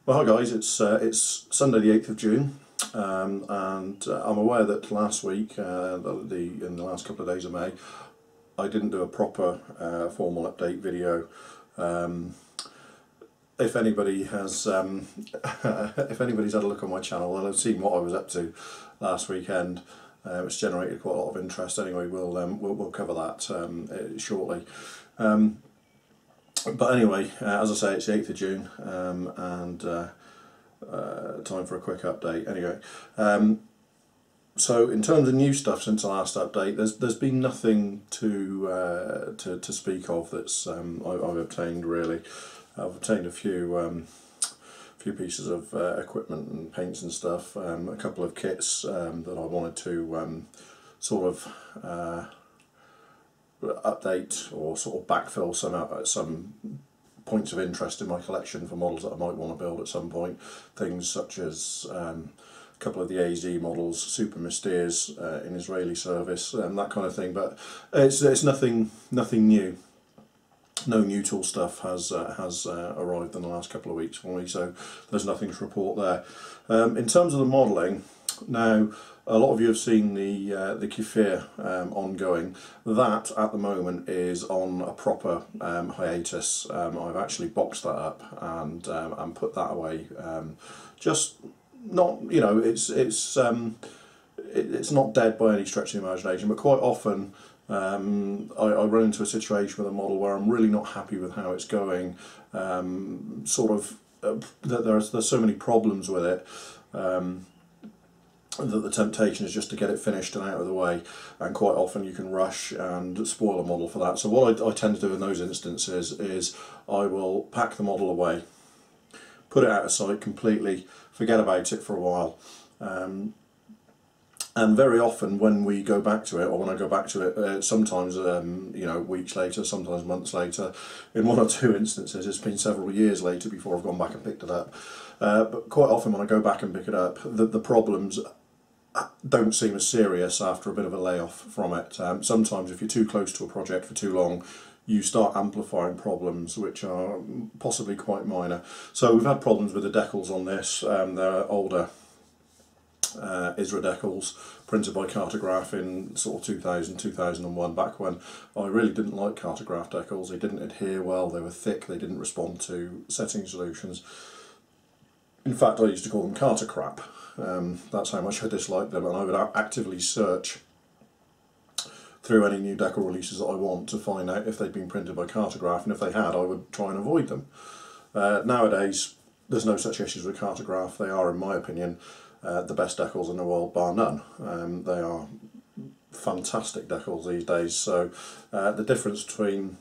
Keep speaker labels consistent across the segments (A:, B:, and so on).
A: Well, hi guys, it's Sunday the 8th of June, and I'm aware that last week, in the last couple of days of May, I didn't do a proper formal update video. If anybody has, if anybody's had a look on my channel, they'll have seen what I was up to last weekend. It's generated quite a lot of interest. Anyway, we'll cover that shortly. But anyway, as I say, it's the 8th of June, and time for a quick update. Anyway, so in terms of new stuff since the last update, there's been nothing to speak of that's I've obtained really. I've obtained a few pieces of equipment and paints and stuff, a couple of kits that I wanted to sort of update or sort of backfill some points of interest in my collection for models that I might want to build at some point. Things such as a couple of the AZ models, Super Mysteers in Israeli service, that kind of thing. But it's nothing new. No new tool stuff has arrived in the last couple of weeks for me, so there's nothing to report there. In terms of the modelling, now a lot of you have seen the Kefir ongoing. That at the moment is on a proper hiatus. I've actually boxed that up and put that away. Just not, you know, it's not dead by any stretch of the imagination, but quite often I run into a situation with a model where I'm really not happy with how it's going. That there's so many problems with it. That the temptation is just to get it finished and out of the way, and quite often you can rush and spoil a model for that. So what I tend to do in those instances is I will pack the model away, put it out of sight completely, forget about it for a while, and very often when we go back to it, or when I go back to it, sometimes you know, weeks later, sometimes months later. In one or two instances it's been several years later before I've gone back and picked it up. But quite often when I go back and pick it up, the problems don't seem as serious after a bit of a layoff from it. Sometimes if you're too close to a project for too long, you start amplifying problems which are possibly quite minor. So we've had problems with the decals on this. They're older Isra decals, printed by Cartograph in sort of 2000, 2001, back when I really didn't like Cartograph decals. They didn't adhere well, they were thick, they didn't respond to setting solutions. In fact, I used to call them Carter crap. That's how much I disliked them, and I would actively search through any new decal releases that I want to find out if they'd been printed by Cartograph, and if they had, I would try and avoid them. Nowadays, there's no such issues with Cartograph. They are, in my opinion, the best decals in the world, bar none. They are fantastic decals these days. So the difference between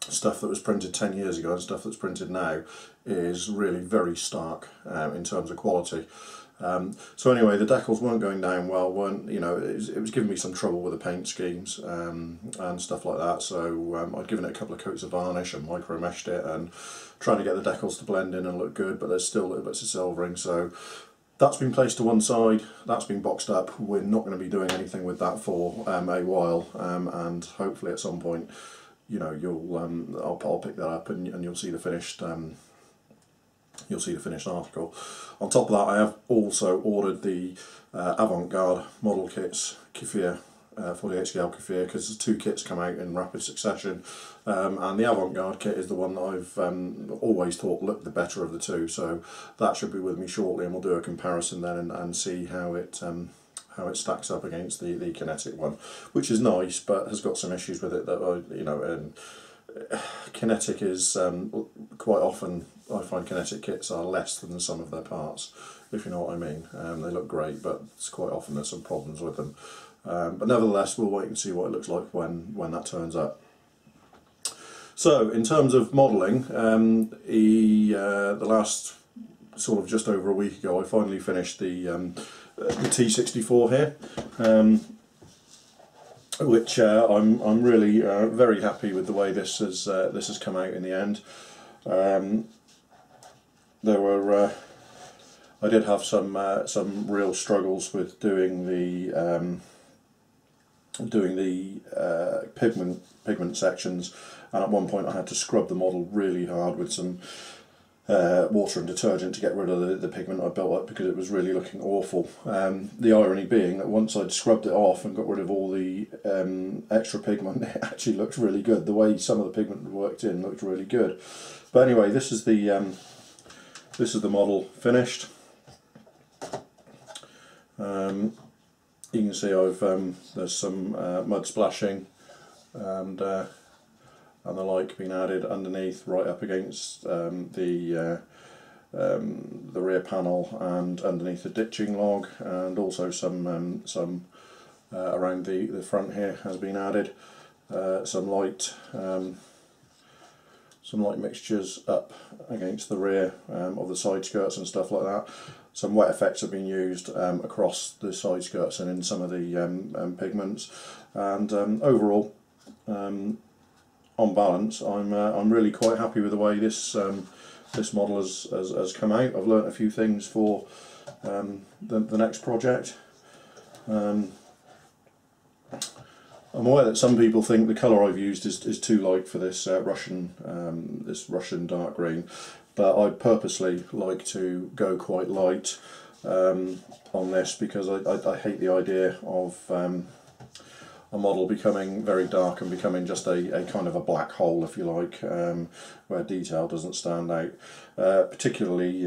A: stuff that was printed 10 years ago and stuff that's printed now is really very stark in terms of quality. So anyway, the decals weren't going down well, you know, it was giving me some trouble with the paint schemes and stuff like that. So I'd given it a couple of coats of varnish and micro meshed it and trying to get the decals to blend in and look good, but there's still little bits of silvering. So that's been placed to one side, that's been boxed up. We're not going to be doing anything with that for a while, and hopefully at some point, you know, I'll pick that up and you'll see the finished article. On top of that, I have also ordered the Avant-Garde model kits, Kefir, 48 scale Kefir, because there's two kits come out in rapid succession, and the Avant-Garde kit is the one that I've always thought looked the better of the two. So that should be with me shortly, and we'll do a comparison then and see how it stacks up against the Kinetic one, which is nice, but has got some issues with it that you know. Kinetic is quite often, I find Kinetic kits are less than the sum of their parts, if you know what I mean. They look great, but it's quite often there's some problems with them. But nevertheless, we'll wait and see what it looks like when that turns up. So in terms of modelling, the last sort of just over a week ago, I finally finished the T64 here. Which I'm really very happy with the way this has come out in the end. There were I did have some real struggles with doing the pigment sections, and at one point I had to scrub the model really hard with some water and detergent to get rid of the pigment I built up because it was really looking awful. The irony being that once I'd scrubbed it off and got rid of all the extra pigment, it actually looked really good. The way some of the pigment had worked in looked really good. But anyway, this is the model finished. You can see there's some mud splashing and the like being added underneath, right up against the rear panel and underneath the ditching log, and also some around the front here has been added. Some light mixtures up against the rear of the side skirts and stuff like that. Some wet effects have been used across the side skirts and in some of the pigments, and overall, on balance, I'm really quite happy with the way this model has come out. I've learnt a few things for the next project. I'm aware that some people think the colour I've used is too light for this Russian dark green, but I purposely like to go quite light on this because I hate the idea of a model becoming very dark and becoming just a kind of a black hole, if you like, where detail doesn't stand out. Particularly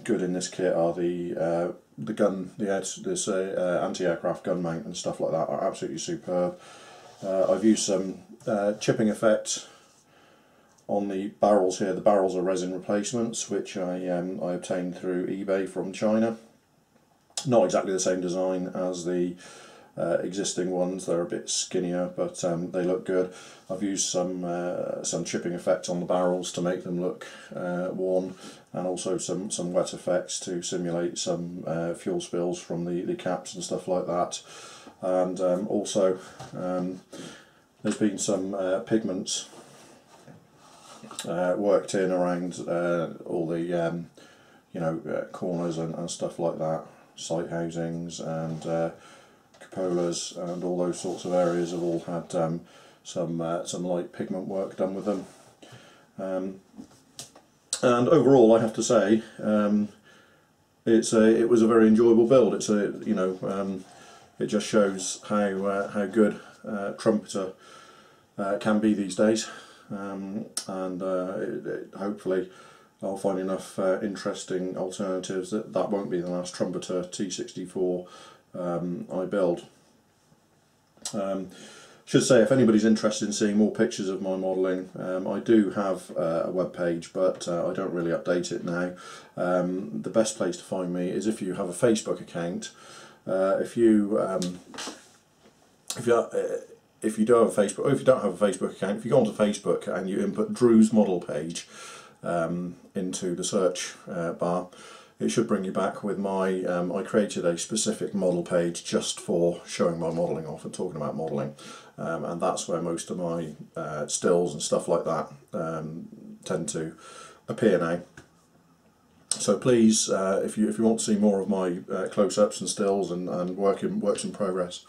A: good in this kit are the gun, this anti-aircraft gun mount and stuff like that are absolutely superb. I've used some chipping effect on the barrels here. The barrels are resin replacements, which I obtained through eBay from China. Not exactly the same design as the existing ones. They're a bit skinnier, but they look good. I've used some chipping effect on the barrels to make them look worn, and also some wet effects to simulate some fuel spills from the caps and stuff like that. And also there's been some pigments worked in around all the corners and stuff like that, sight housings and cupolas and all those sorts of areas have all had some light pigment work done with them. And overall, I have to say, it was a very enjoyable build. It just shows how good Trumpeter can be these days, and hopefully I'll find enough interesting alternatives that won't be the last Trumpeter T64 I build. Should say, if anybody's interested in seeing more pictures of my modelling, I do have a web page, but I don't really update it now. The best place to find me is if you have a Facebook account. If you do have a Facebook, or if you don't have a Facebook account, if you go onto Facebook and you input Drew's model page into the search bar, it should bring you back with my, I created a specific model page just for showing my modelling off and talking about modelling, and that's where most of my stills and stuff like that tend to appear now. So please, if you want to see more of my close-ups and stills and works in progress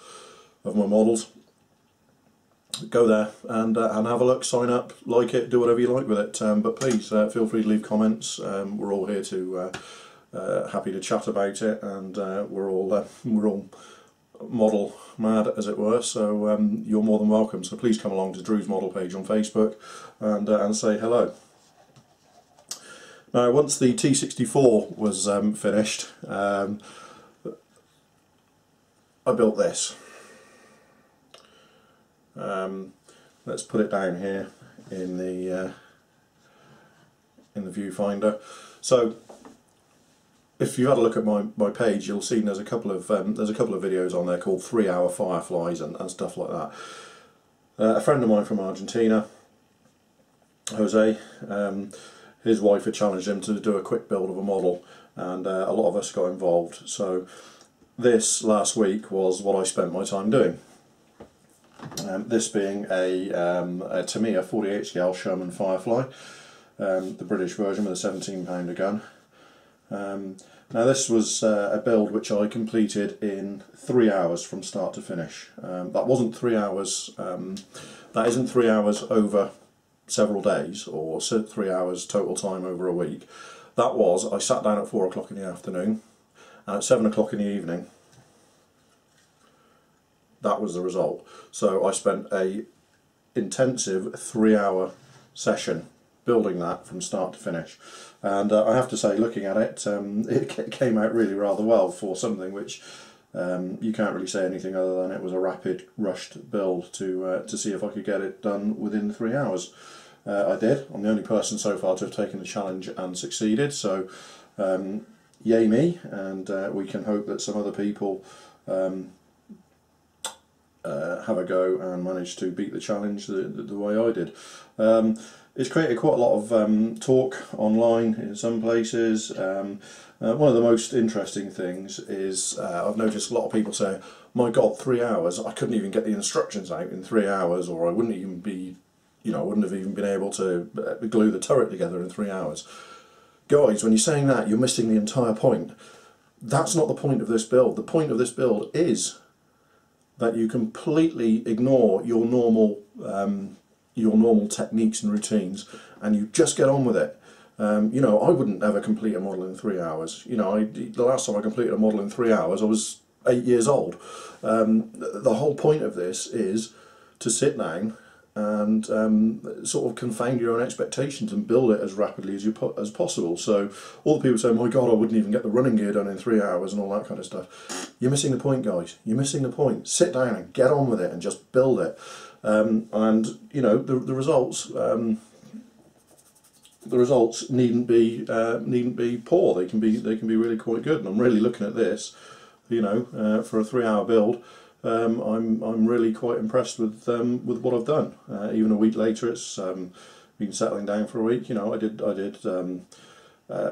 A: of my models, go there and have a look, sign up, like it, do whatever you like with it. But please feel free to leave comments. We're all here to happy to chat about it, and we're all model mad, as it were. So you're more than welcome. So please come along to Drew's model page on Facebook and say hello. Now, once the T64 was finished, I built this. Let's put it down here in the viewfinder. So, if you've had a look at my page, you'll see there's a couple of videos on there called 3-hour fireflies and stuff like that. A friend of mine from Argentina, Jose. His wife had challenged him to do a quick build of a model, and a lot of us got involved. So this last week was what I spent my time doing. This being a Tamiya 48 scale Sherman Firefly, the British version with a 17-pounder gun. Now this was a build which I completed in 3 hours from start to finish. That wasn't 3 hours. That isn't 3 hours over several days, or 3 hours total time over a week. That was, I sat down at 4 o'clock in the afternoon, and at 7 o'clock in the evening, that was the result. So I spent a intensive 3-hour session building that from start to finish, and I have to say, looking at it, it came out really rather well for something which you can't really say anything other than it was a rapid, rushed build to see if I could get it done within 3 hours. I did. I'm the only person so far to have taken the challenge and succeeded, so yay me, and we can hope that some other people have a go and manage to beat the challenge the way I did. It's created quite a lot of talk online in some places. One of the most interesting things is I've noticed a lot of people say, my God, 3 hours, I couldn't even get the instructions out in 3 hours, or I wouldn't even be, I wouldn't have even been able to glue the turret together in 3 hours. Guys, when you're saying that, you're missing the entire point. That's not the point of this build. The point of this build is that you completely ignore your normal techniques and routines, and you just get on with it. I wouldn't ever complete a model in 3 hours. The last time I completed a model in 3 hours, I was 8 years old. The whole point of this is to sit down and sort of confound your own expectations and build it as rapidly as possible. So all the people say, my God, I wouldn't even get the running gear done in 3 hours and all that kind of stuff. You're missing the point, guys. You're missing the point. Sit down and get on with it and just build it. The results needn't be poor. They can be really quite good. And I'm really looking at this, for a 3-hour build. I'm really quite impressed with what I've done. Even a week later, it's been settling down for a week. I did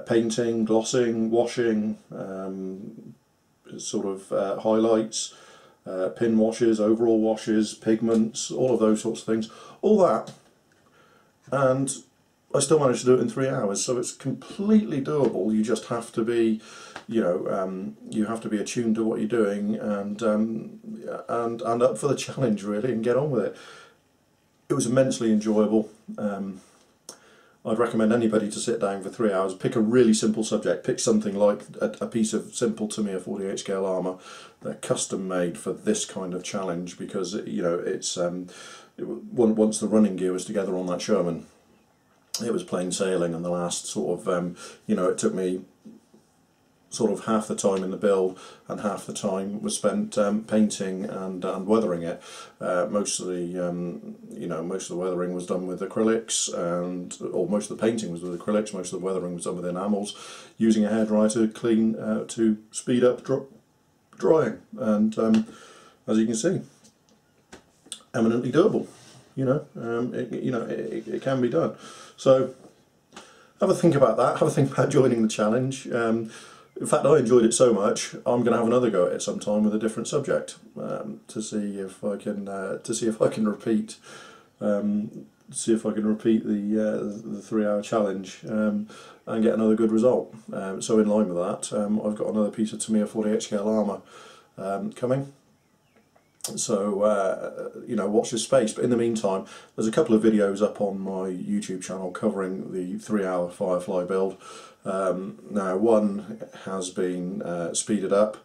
A: painting, glossing, washing, highlights, pin washes, overall washes, pigments, all of those sorts of things, all that, and I still managed to do it in 3 hours. So it's completely doable. You just have to be, you have to be attuned to what you're doing and up for the challenge really, and get on with it. It was immensely enjoyable. I'd recommend anybody to sit down for 3 hours, pick a really simple subject, pick something like a piece of simple Tamiya 48 scale armour. They're custom made for this kind of challenge because it's once the running gear was together on that Sherman, it was plain sailing, and the last sort of it took me sort of half the time in the build and half the time was spent painting and weathering it. Most of the weathering was done with acrylics, or most of the painting was with acrylics. Most of the weathering was done with enamels, using a hairdryer to clean to speed up drying. And as you can see, eminently doable. It can be done. So have a think about that. Have a think about joining the challenge. In fact, I enjoyed it so much, I'm going to have another go at it sometime with a different subject to see if I can repeat the 3-hour challenge and get another good result. So in line with that, I've got another piece of Tamiya 48 scale armour coming. So watch this space. But in the meantime, there's a couple of videos up on my YouTube channel covering the 3-hour Firefly build. Now one has been speeded up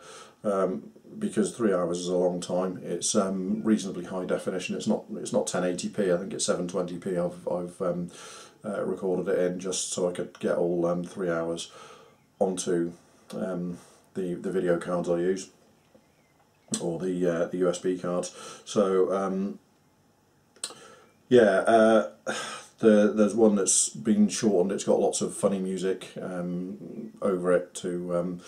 A: because 3 hours is a long time. It's reasonably high definition. It's not 1080p. I think it's 720p. I've recorded it in just so I could get all 3 hours onto the video cards I use, or the USB cards. So there's one that's been shortened. It's got lots of funny music over it to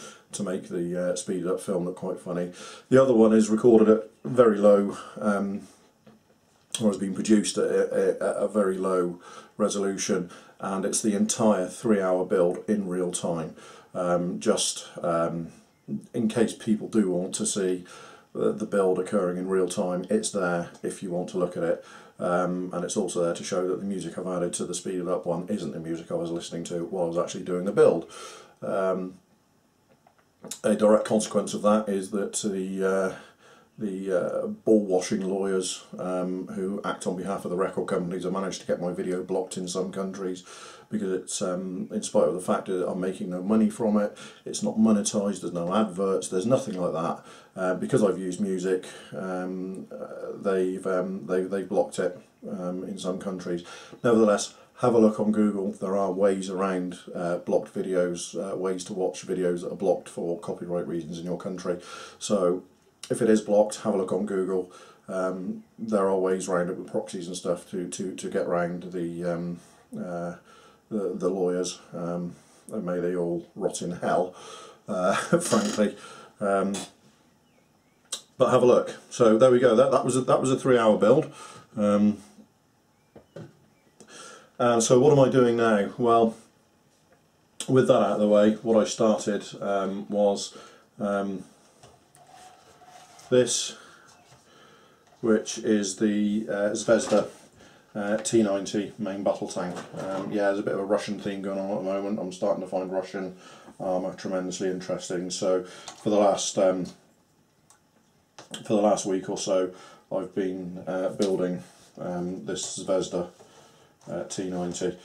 A: make the speeded up film look quite funny. The other one is recorded at very low, or has been produced at a very low resolution, and it's the entire 3-hour build in real time. Just in case people do want to see the build occurring in real time, it's there if you want to look at it. And it's also there to show that the music I've added to the speeded up one isn't the music I was listening to while I was actually doing the build. A direct consequence of that is that ball washing lawyers who act on behalf of the record companies. I managed to get my video blocked in some countries because it's, in spite of the fact that I'm making no money from it, it's not monetized, there's no adverts, there's nothing like that. Because I've used music, they've blocked it in some countries. Nevertheless, have a look on Google. There are ways around blocked videos, ways to watch videos that are blocked for copyright reasons in your country. So if it is blocked, have a look on Google. There are ways around it with proxies and stuff to get around the lawyers, and may they all rot in hell, frankly. But have a look. So there we go. That was a 3-hour build. And so what am I doing now? Well, with that out of the way, what I started was this, which is the Zvezda T90 main battle tank. Yeah, there's a bit of a Russian theme going on at the moment. I'm starting to find Russian armour tremendously interesting. So for the last week or so, I've been building this Zvezda T90.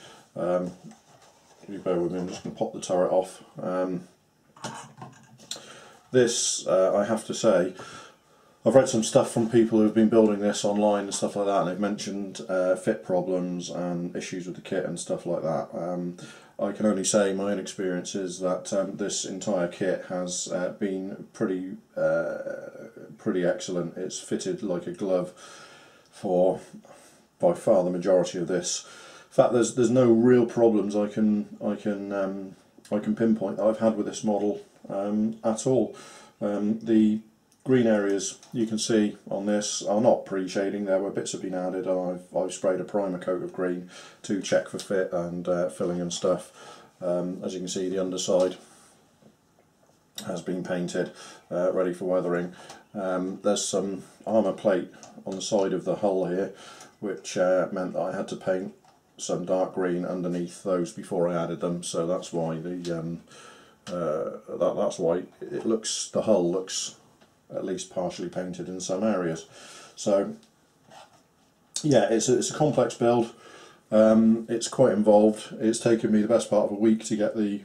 A: If you bear with me, I'm just going to pop the turret off. This, I have to say, I've read some stuff from people who've been building this online and stuff like that, and they've mentioned fit problems and issues with the kit and stuff like that. I can only say my own experience is that this entire kit has been pretty excellent. It's fitted like a glove for by far the majority of this. In fact, there's no real problems I can pinpoint that I've had with this model at all. The green areas you can see on this are not pre-shading. There where bits have been added, and I've sprayed a primer coat of green to check for fit and filling and stuff. As you can see, the underside has been painted, ready for weathering. There's some armour plate on the side of the hull here, which meant that I had to paint some dark green underneath those before I added them. So that's why that's why it looks, the hull looks at least partially painted in some areas. So yeah, it's a complex build. It's quite involved. It's taken me the best part of a week to get the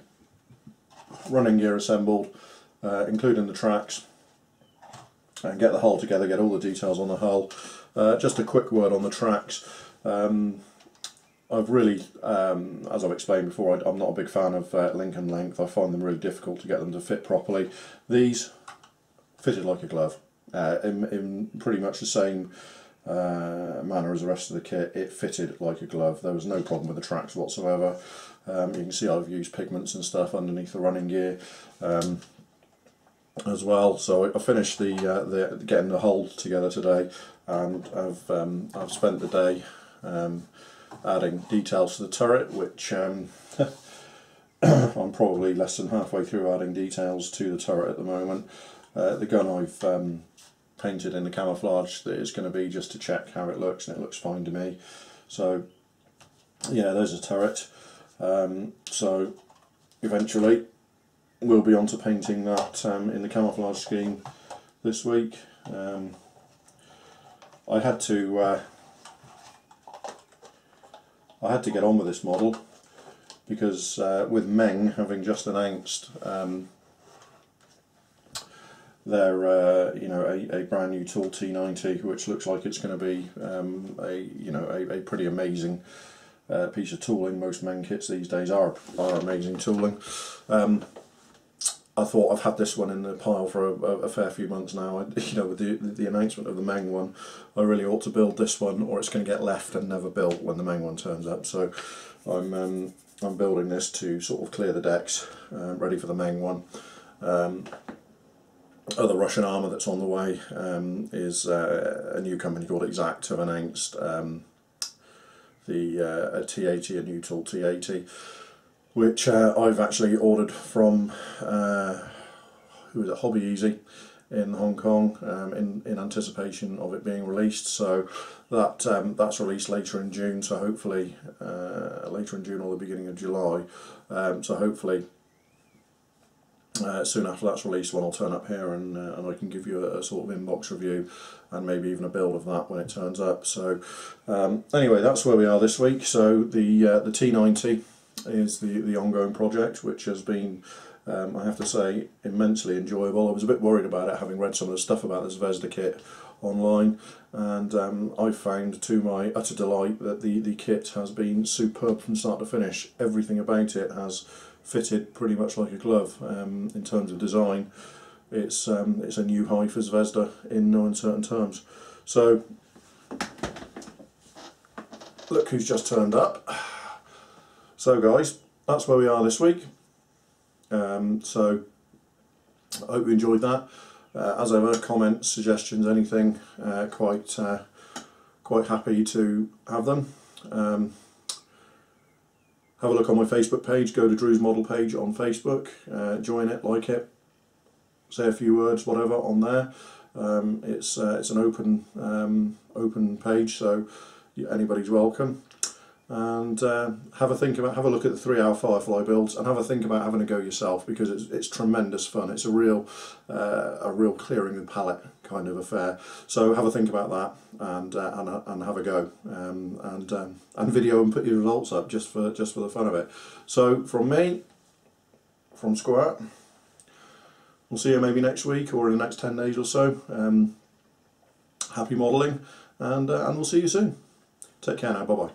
A: running gear assembled, including the tracks, and get the hull together, get all the details on the hull. Just a quick word on the tracks. I've really, as I've explained before, I'm not a big fan of link and length. I find them really difficult to get them to fit properly. These fitted like a glove, in pretty much the same manner as the rest of the kit. It fitted like a glove. There was no problem with the tracks whatsoever. You can see I've used pigments and stuff underneath the running gear as well. So I finished the getting the hull together today, and I've spent the day adding details to the turret, which I'm probably less than halfway through adding details to the turret at the moment. The gun I've painted in the camouflage that is going to be just to check how it looks, and it looks fine to me. So yeah, there's a turret. So eventually we'll be on to painting that in the camouflage scheme this week. I had to get on with this model because with Meng having just announced their a brand new tool T90, which looks like it's going to be a pretty amazing piece of tooling. Most Meng kits these days are amazing tooling. I thought I've had this one in the pile for a fair few months now. With the announcement of the Meng one, I really ought to build this one, or it's going to get left and never built when the Meng one turns up. So I'm building this to sort of clear the decks, ready for the Meng one. Other Russian armour that's on the way is a new company called Exact have announced a T80, a new tool T80, which I've actually ordered from who is it, Hobby Easy in Hong Kong, in anticipation of it being released. So that's released later in June. So hopefully later in June or the beginning of July. So hopefully soon after that's released, one will turn up here, and I can give you a sort of inbox review and maybe even a build of that when it turns up. So anyway, that's where we are this week. So the T90 is the ongoing project, which has been, I have to say, immensely enjoyable. I was a bit worried about it, having read some of the stuff about this Zvezda kit online, and I found to my utter delight that the kit has been superb from start to finish. Everything about it has fitted pretty much like a glove. In terms of design, it's a new high for Zvezda in no uncertain terms. So look who's just turned up. So guys, that's where we are this week. So I hope you enjoyed that. As ever, comments, suggestions, anything, quite happy to have them. Have a look on my Facebook page, go to Drew's Model page on Facebook, join it, like it, say a few words, whatever, on there. It's an open page, so anybody's welcome. And have a look at the 3-hour Firefly builds, and have a think about having a go yourself, because it's tremendous fun. It's a real clearing the palette kind of affair. So have a think about that, and have a go, and video and put your results up just for the fun of it. So from me, from Squirt, we'll see you maybe next week or in the next 10 days or so. Happy modelling, and we'll see you soon. Take care now. Bye bye.